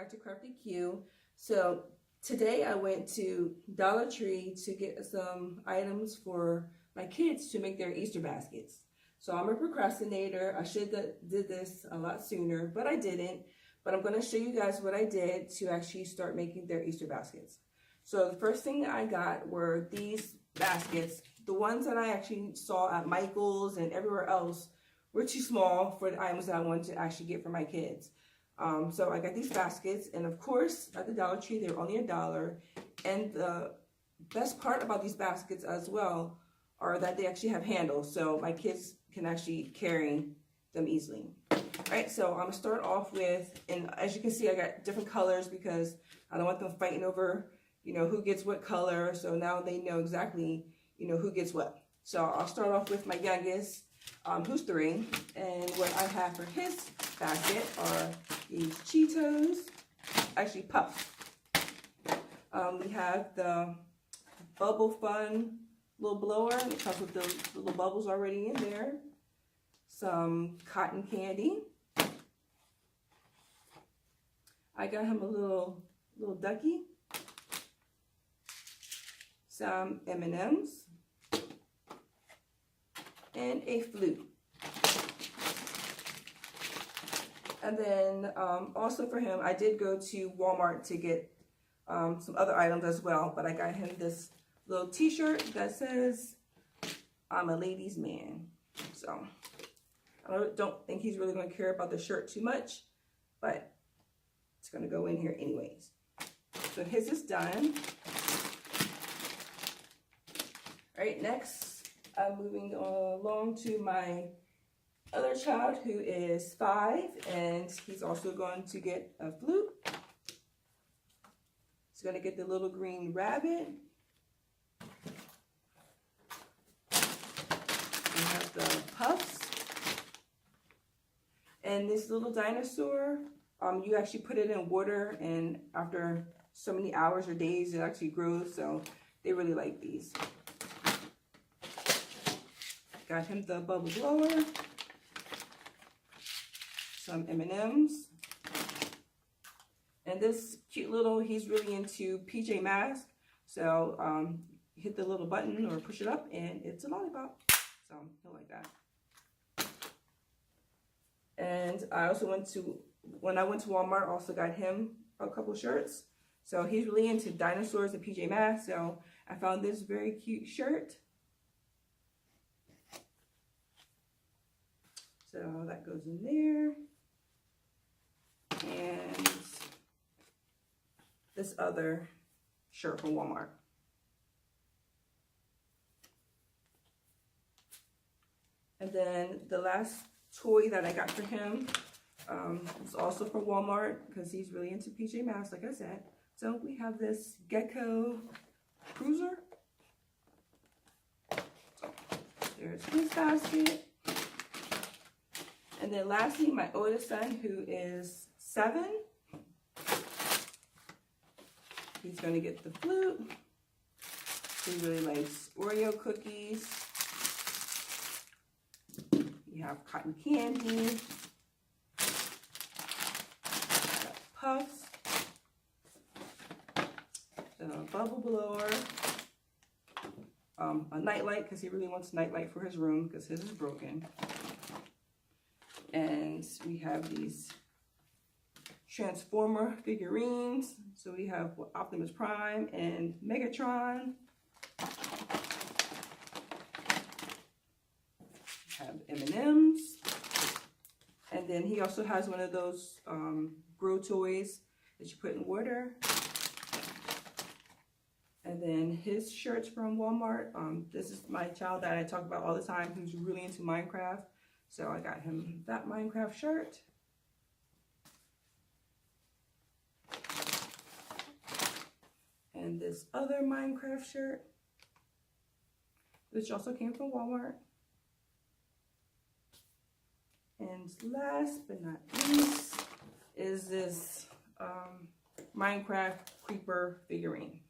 back to Crafty Q. So today I went to Dollar Tree to get some items for my kids to make their Easter baskets. So I'm a procrastinator. I should have did this a lot sooner, but I didn't. But I'm going to show you guys what I did to actually start making their Easter baskets. So the first thing I got were these baskets. The ones that I actually saw at Michael's and everywhere else were too small for the items that I wanted to actually get for my kids. So I got these baskets, and of course at the Dollar Tree they're only $1. And the best part about these baskets as well are that they actually have handles, so my kids can actually carry them easily. Alright, so I'm gonna start off with, and as you can see I got different colors because I don't want them fighting over, who gets what color. So now they know exactly, who gets what. So I'll start off with my youngest, who's 3, and what I have for his basket are these Cheetos, actually Puffs. We have the Bubble Fun little blower. It comes with the little bubbles already in there. Some cotton candy. I got him a little ducky. Some M&Ms. And a flute. And then also for him, I did go to Walmart to get some other items as well, but I got him this little t-shirt that says, "I'm a ladies' man." So I don't think he's really going to care about the shirt too much, but it's going to go in here anyways. So his is done. All right, next I'm moving along to my other child who is 5, and he's also going to get a flute. He's going to get the little green rabbit. We have the Puffs. And this little dinosaur, you actually put it in water, and after so many hours or days it actually grows, so they really like these. Got him the bubble blower, some M&Ms, and this cute little, he's really into PJ Masks, so hit the little button or push it up and it's a lollipop, so he'll like that. And I also when I went to Walmart, I also got him a couple shirts, so he's really into dinosaurs and PJ Masks, so I found this very cute shirt. So that goes in there. And this other shirt from Walmart. And then the last toy that I got for him was also from Walmart because he's really into PJ Masks, like I said. So we have this Gecko Cruiser. So there's his basket. And then lastly, my oldest son, who is 7, he's going to get the flute. He really likes Oreo cookies. You have cotton candy, Puffs, the bubble blower, a nightlight because he really wants a nightlight for his room because his is broken. And we have these Transformer figurines. So we have Optimus Prime and Megatron. We have M&Ms. And then he also has one of those grow toys that you put in water. And then his shirts from Walmart. This is my child that I talk about all the time who's really into Minecraft. So I got him that Minecraft shirt. And this other Minecraft shirt, which also came from Walmart. And last but not least is this Minecraft Creeper figurine.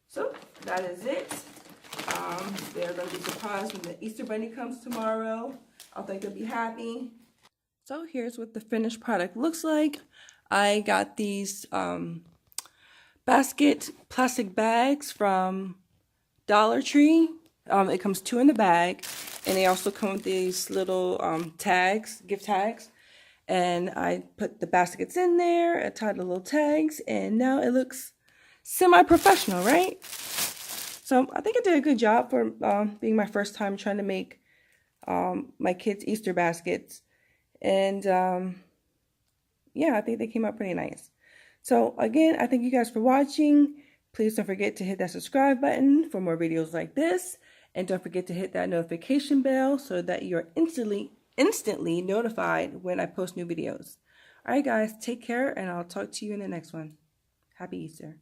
So that is it. They're going to be surprised when the Easter Bunny comes tomorrow. I think they'll be happy. So here's what the finished product looks like. I got these basket plastic bags from Dollar Tree. It comes 2 in the bag, and they also come with these little tags, gift tags. And I put the baskets in there, I tied the little tags, and now it looks semi-professional, right? So I think I did a good job for being my first time trying to make my kids' Easter baskets. And yeah, I think they came out pretty nice. So again, I thank you guys for watching. Please don't forget to hit that subscribe button for more videos like this. And don't forget to hit that notification bell so that you're instantly notified when I post new videos. All right, guys, take care, and I'll talk to you in the next one. Happy Easter.